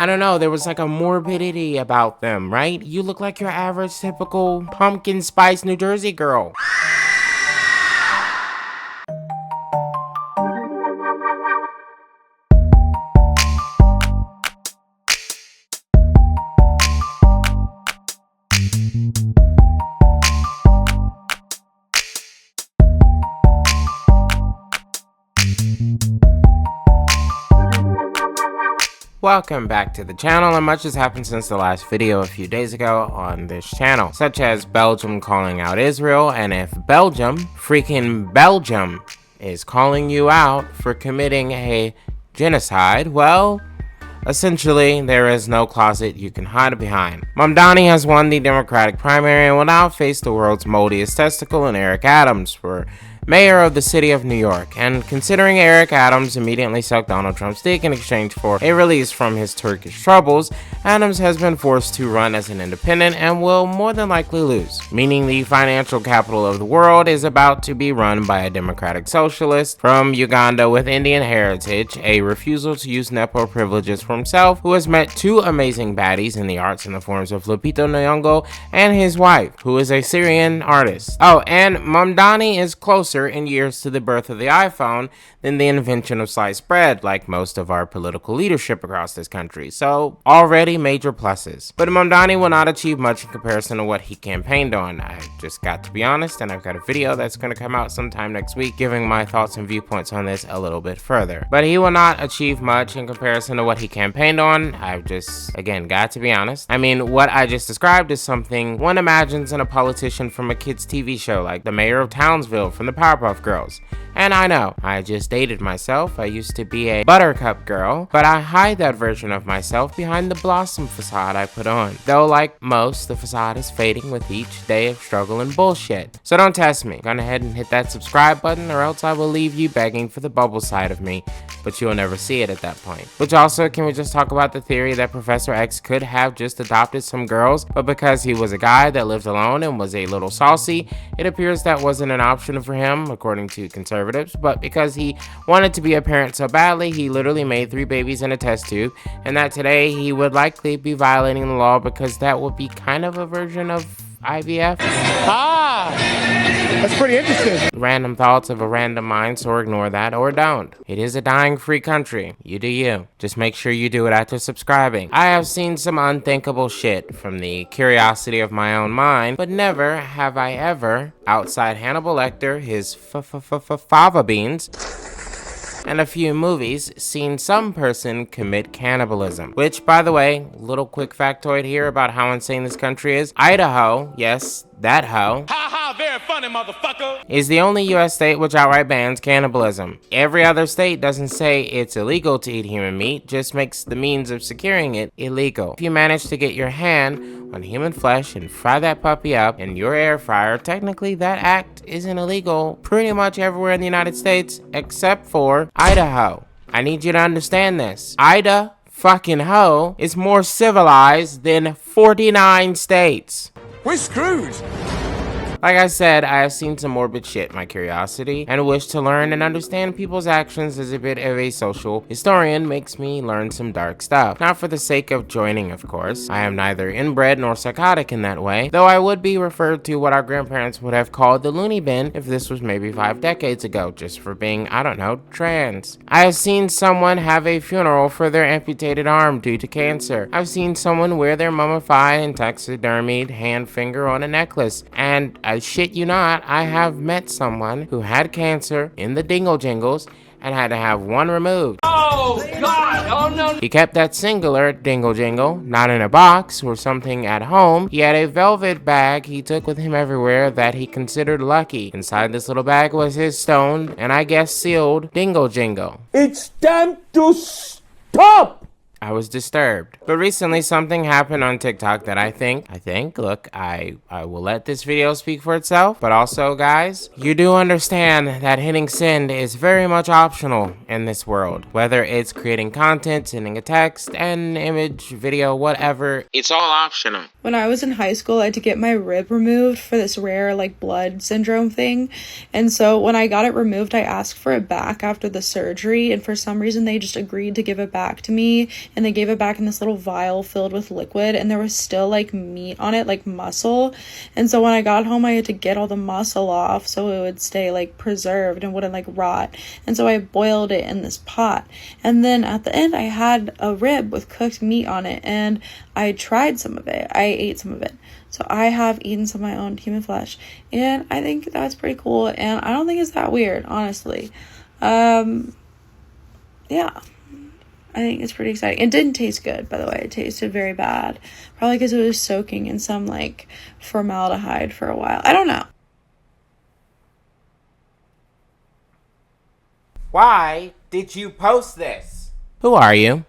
I don't know, there was like a morbidity about them, right? You look like your average typical pumpkin spice New Jersey girl. Welcome back to the channel, and much has happened since the last video a few days ago on this channel, such as Belgium calling out Israel, and if freaking Belgium, is calling you out for committing a genocide, well, essentially, there is no closet you can hide behind. Mamdani has won the Democratic primary and will now face the world's moldiest testicle in Eric Adams for mayor of the city of New York. And considering Eric Adams immediately sucked Donald Trump's dick in exchange for a release from his Turkish troubles, Adams has been forced to run as an independent and will more than likely lose, meaning the financial capital of the world is about to be run by a democratic socialist from Uganda with Indian heritage, a refusal to use Nepo privileges for himself, who has met two amazing baddies in the arts in the forms of Lupito Nyong'o and his wife, who is a Syrian artist. Oh, and Mamdani is closer in years to the birth of the iPhone than the invention of sliced bread, like most of our political leadership across this country. So, already major pluses. But Mamdani will not achieve much in comparison to what he campaigned on. I just got to be honest, and I've got a video that's going to come out sometime next week giving my thoughts and viewpoints on this a little bit further. But he will not achieve much in comparison to what he campaigned on. I've just, again, got to be honest. I mean, what I just described is something one imagines in a politician from a kid's TV show, like the mayor of Townsville from the Powerpuff Girls. And I know, I just dated myself. I used to be a buttercup girl, but I hide that version of myself behind the blossom facade I put on. Though like most, the facade is fading with each day of struggle and bullshit. So don't test me. Go ahead and hit that subscribe button, or else I will leave you begging for the bubble side of me, but you'll never see it at that point. Which also, can we just talk about the theory that Professor X could have just adopted some girls, but because he was a guy that lived alone and was a little saucy, it appears that wasn't an option for him, according to conservatives, but because he wanted to be a parent so badly, he literally made 3 babies in a test tube, and that today he would likely be violating the law because that would be kind of a version of IVF. That's pretty interesting. Random thoughts of a random mind, so ignore that or don't. It is a dying free country. You do you. Just make sure you do it after subscribing. I have seen some unthinkable shit from the curiosity of my own mind, but never have I ever, outside Hannibal Lecter, his fava beans, and a few movies, seen some person commit cannibalism. Which, by the way, little quick factoid here about how insane this country is. Idaho, yes, that hoe, Very funny, motherfucker, is the only US state which outright bans cannibalism. Every other state doesn't say it's illegal to eat human meat, just makes the means of securing it illegal. If you manage to get your hand on human flesh and fry that puppy up in your air fryer, technically that act isn't illegal pretty much everywhere in the United States except for Idaho. I need you to understand this. Ida fucking ho is more civilized than 49 states. we're screwed. Like I said, I have seen some morbid shit. My curiosity and wish to learn and understand people's actions as a bit of a social historian makes me learn some dark stuff. Not for the sake of joining, of course. I am neither inbred nor psychotic in that way, though I would be referred to what our grandparents would have called the loony bin if this was maybe 5 decades ago, just for being, I don't know, trans. I have seen someone have a funeral for their amputated arm due to cancer. I've seen someone wear their mummified and taxidermied hand finger on a necklace, and I shit you not, I have met someone who had cancer in the dingle jingles and had to have one removed. Oh, God. Oh, no. He kept that singular dingle jingle, not in a box or something at home. He had a velvet bag he took with him everywhere that he considered lucky. Inside this little bag was his stoned, and I guess sealed, dingle jingle. It's time to stop. I was disturbed. But recently something happened on TikTok that I think, look, I will let this video speak for itself. But also, guys, you do understand that hitting send is very much optional in this world. Whether it's creating content, sending a text, an image, video, whatever, it's all optional. When I was in high school, I had to get my rib removed for this rare, blood syndrome thing. And so when I got it removed, I asked for it back after the surgery. And for some reason, they just agreed to give it back to me. and they gave it back in this little vial filled with liquid, and there was still like meat on it, like muscle. And so when I got home, I had to get all the muscle off so it would stay like preserved and wouldn't like rot. And so I boiled it in this pot, and then at the end I had a rib with cooked meat on it, and I tried some of it. I ate some of it. So I have eaten some of my own human flesh, and I think that's pretty cool, and I don't think it's that weird, honestly. Yeah, I think it's pretty exciting. It didn't taste good, by the way. It tasted very bad, probably because it was soaking in some like formaldehyde for a while. I don't know. Why did you post this? Who are you?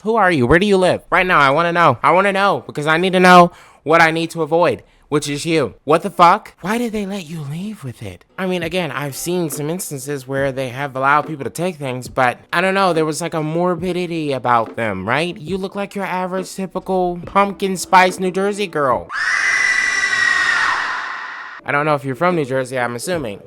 Who are you? Where do you live? Right now, I want to know. I want to know because I need to know what I need to avoid, which is you. What the fuck? Why did they let you leave with it? I mean, again, I've seen some instances where they have allowed people to take things, but I don't know, there was like a morbidity about them, right? You look like your average typical pumpkin spice New Jersey girl. I don't know if you're from New Jersey, I'm assuming.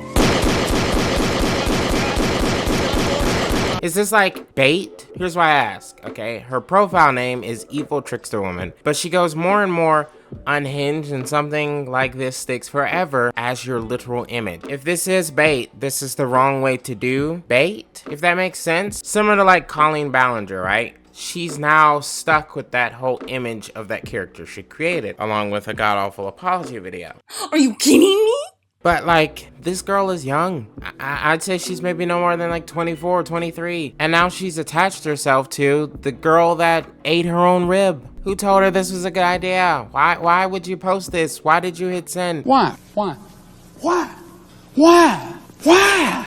Is this like bait? Here's why I ask, okay? Her profile name is Evil Trickster Woman, but she goes more and more unhinged, and something like this sticks forever as your literal image. If this is bait, this is the wrong way to do bait, if that makes sense. Similar to like Colleen Ballinger, right? She's now stuck with that whole image of that character she created, along with a god-awful apology video. Are you kidding me? But like, this girl is young. I'd say she's maybe no more than like 24 or 23. And now she's attached herself to the girl that ate her own rib. Who told her this was a good idea? Why would you post this? Why did you hit send? Why? I'm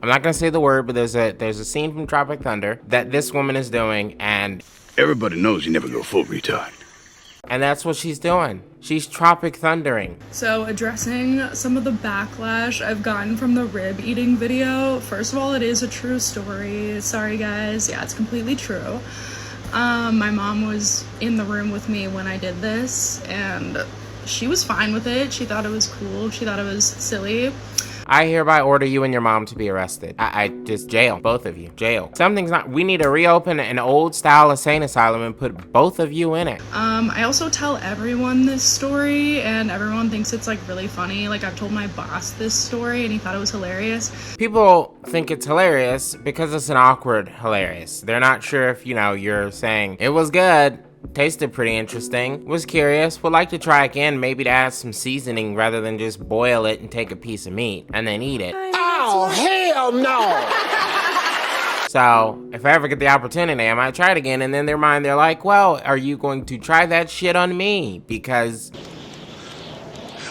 not gonna say the word, but there's a scene from Tropic Thunder that this woman is doing, and everybody knows you never go full retard. And that's what she's doing. She's Tropic Thundering. So addressing some of the backlash I've gotten from the rib eating video. First of all, it is a true story. Sorry guys, yeah, it's completely true. My mom was in the room with me when I did this, and she was fine with it. She thought it was cool. She thought it was silly. I hereby order you and your mom to be arrested. I just jail, both of you, jail. Something's not, we need to reopen an old style insane asylum and put both of you in it. I also tell everyone this story, and everyone thinks it's like really funny. Like, I've told my boss this story and he thought it was hilarious. People think it's hilarious because it's an awkward hilarious. They're not sure if, you know, you're saying it was good, tasted pretty interesting, was curious, would like to try again, maybe to add some seasoning rather than just boil it and take a piece of meat and then eat it. Oh, hell no! So, if I ever get the opportunity, I might try it again, and in their mind, they're like, well, are you going to try that shit on me? Because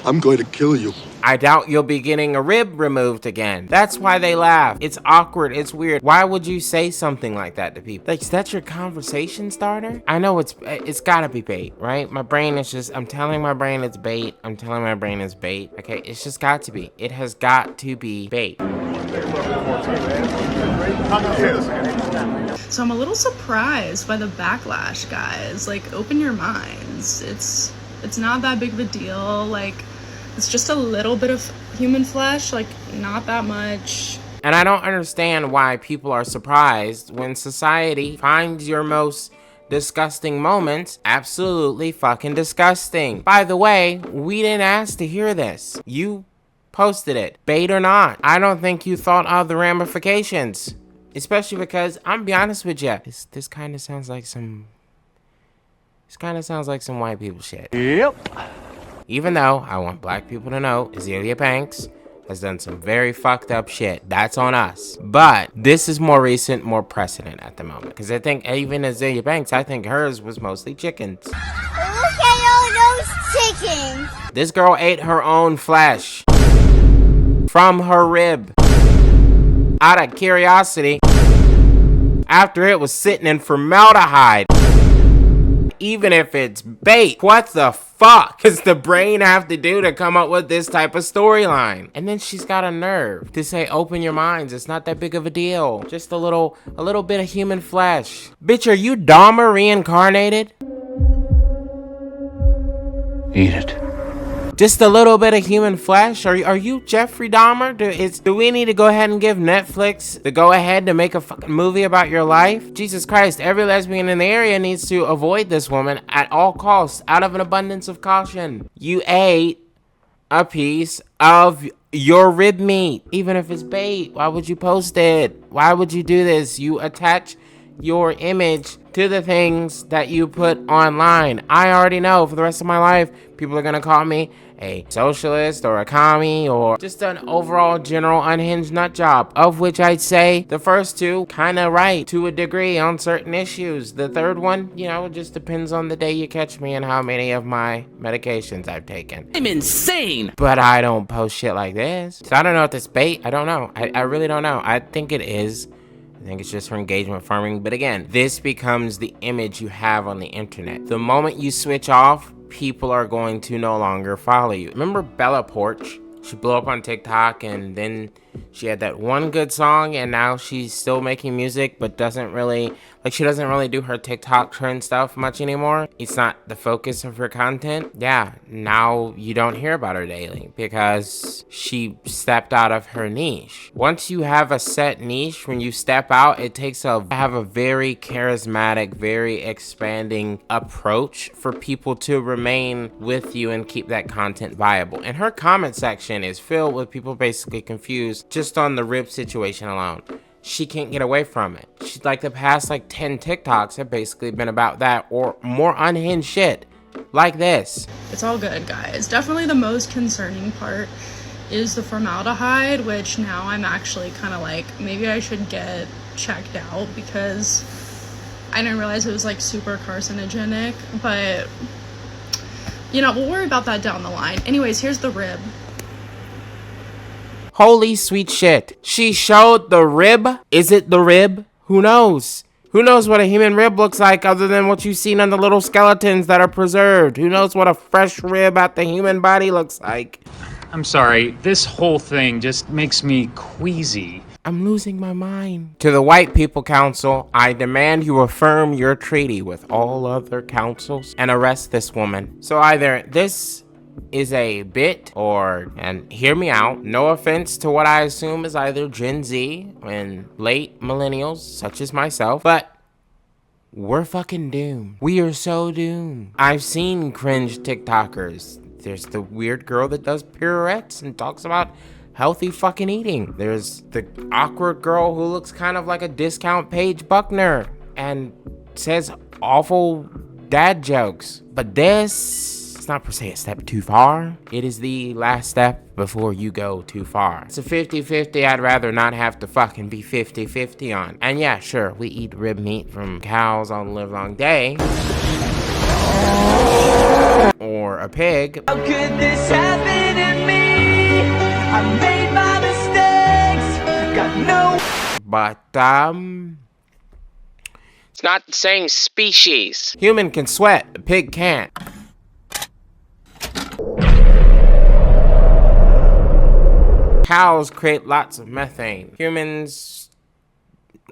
I'm going to kill you. I doubt you'll be getting a rib removed again. That's why they laugh. It's awkward. It's weird. Why would you say something like that to people? Like, is that your conversation starter? I know it's gotta be bait, right? My brain is just, I'm telling my brain it's bait. I'm telling my brain it's bait. Okay, it's just got to be. It has got to be bait. So I'm a little surprised by the backlash, guys. Like, open your minds. It's not that big of a deal. Like, it's just a little bit of human flesh, like not that much. And I don't understand why people are surprised when society finds your most disgusting moments absolutely fucking disgusting. By the way, we didn't ask to hear this. You posted it, bait or not. I don't think you thought of the ramifications, especially because I'm be honest with you, this kind of sounds like some white people shit. Yep. Even though I want black people to know Azealia Banks has done some very fucked up shit. That's on us. But this is more recent, more precedent at the moment. Because I think even Azealia Banks, I think hers was mostly chickens. Look at all those chickens. This girl ate her own flesh from her rib out of curiosity after it was sitting in formaldehyde. Even if it's bait, what the fuck does the brain have to do to come up with this type of storyline? And then she's got a nerve to say, open your minds, it's not that big of a deal. Just a little bit of human flesh. Bitch, are you Dahmer reincarnated? Eat it. Just a little bit of human flesh? Are you Jeffrey Dahmer? Do we need to go ahead and give Netflix the go ahead to make a fucking movie about your life? Jesus Christ, every lesbian in the area needs to avoid this woman at all costs, out of an abundance of caution. You ate a piece of your rib meat, even if it's bait. Why would you post it? Why would you do this? You attach your image to the things that you put online. I already know for the rest of my life, people are gonna call me a socialist or a commie or just an overall general unhinged nut job, of which I'd say the first two kinda right to a degree on certain issues. The third one, you know, it just depends on the day you catch me and how many of my medications I've taken. I'm insane! But I don't post shit like this. So I don't know if it's bait. I don't know. I really don't know. I think it is. I think it's just for engagement farming. But again, this becomes the image you have on the internet. The moment you switch off, people are going to no longer follow you. Remember Bella Porch? She blew up on TikTok and then she had that one good song and now she's still making music but doesn't really, like she doesn't really do her TikTok trend stuff much anymore. It's not the focus of her content. Yeah, now you don't hear about her daily because she stepped out of her niche. Once you have a set niche, when you step out, it takes have a very charismatic, very expanding approach for people to remain with you and keep that content viable. And her comment section is filled with people basically confused just on the rib situation alone. She can't get away from it. She's like the past 10 TikToks have basically been about that or more unhinged shit like this. It's all good, guys. Definitely the most concerning part is the formaldehyde, which now I'm actually kind of like, maybe I should get checked out because I didn't realize it was like super carcinogenic, but you know, we'll worry about that down the line. Anyways, here's the rib. Holy sweet shit. She showed the rib? Is it the rib? Who knows? Who knows what a human rib looks like other than what you've seen on the little skeletons that are preserved? Who knows what a fresh rib at the human body looks like? I'm sorry, this whole thing just makes me queasy. I'm losing my mind. To the White People Council, I demand you affirm your treaty with all other councils and arrest this woman. So either this is a bit or, and hear me out, no offense to what I assume is either Gen Z and late millennials such as myself, but we're fucking doomed. We are so doomed. I've seen cringe TikTokers. There's the weird girl that does pirouettes and talks about healthy fucking eating. There's the awkward girl who looks kind of like a discount Paige Buckner and says awful dad jokes. But this, it's not per se a step too far. It is the last step before you go too far. It's a 50-50 I'd rather not have to fucking be 50-50 on. And yeah, sure, we eat rib meat from cows all the live long day. Or a pig. How could this happen to me? I made my mistakes. Got no. But, it's not the same species. Human can sweat, a pig can't. Cows create lots of methane. Humans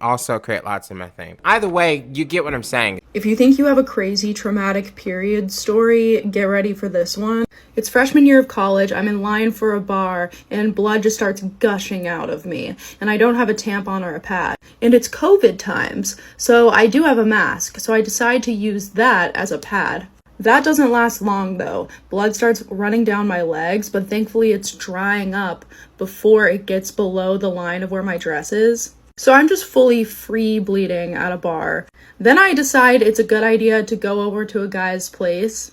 also create lots of methane. Either way, you get what I'm saying. If you think you have a crazy traumatic period story, get ready for this one. It's freshman year of college, I'm in line for a bar, and blood just starts gushing out of me, and I don't have a tampon or a pad. And it's COVID times, so I do have a mask, so I decide to use that as a pad. That doesn't last long though. Blood starts running down my legs, but thankfully it's drying up before it gets below the line of where my dress is. So I'm just fully free bleeding at a bar. Then I decide it's a good idea to go over to a guy's place.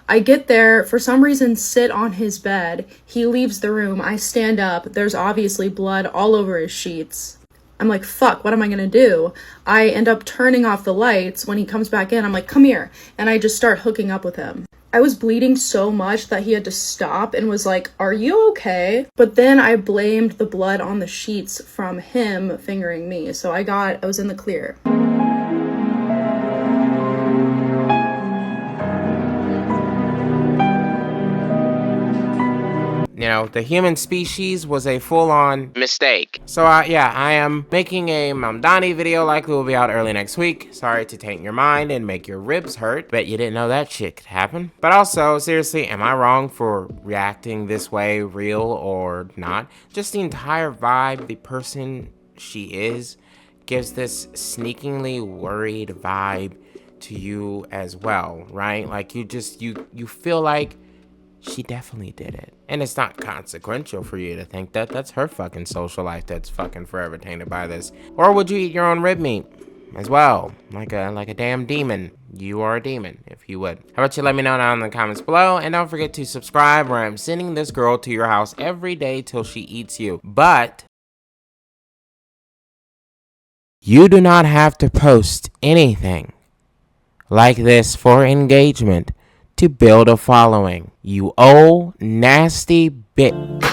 I get there, for some reason sit on his bed. He leaves the room, I stand up, there's obviously blood all over his sheets. I'm like, fuck, what am I gonna do? I end up turning off the lights. When he comes back in, I'm like, come here. And I just start hooking up with him. I was bleeding so much that he had to stop and was like, are you okay? But then I blamed the blood on the sheets from him fingering me. So I was in the clear. You know, the human species was a full-on mistake. So yeah, I am making a Mamdani video, likely will be out early next week. Sorry to taint your mind and make your ribs hurt. Bet you didn't know that shit could happen. But also, seriously, am I wrong for reacting this way, real or not? Just the entire vibe, the person she is, gives this sneakingly worried vibe to you as well, right? Like you feel like she definitely did it. And it's not consequential for you to think that. That's her fucking social life that's fucking forever tainted by this. Or would you eat your own rib meat as well? Like a damn demon. You are a demon, if you would. How about you let me know down in the comments below, and don't forget to subscribe, where I'm sending this girl to your house every day till she eats you. But you do not have to post anything like this for engagement to build a following. You old nasty bitch.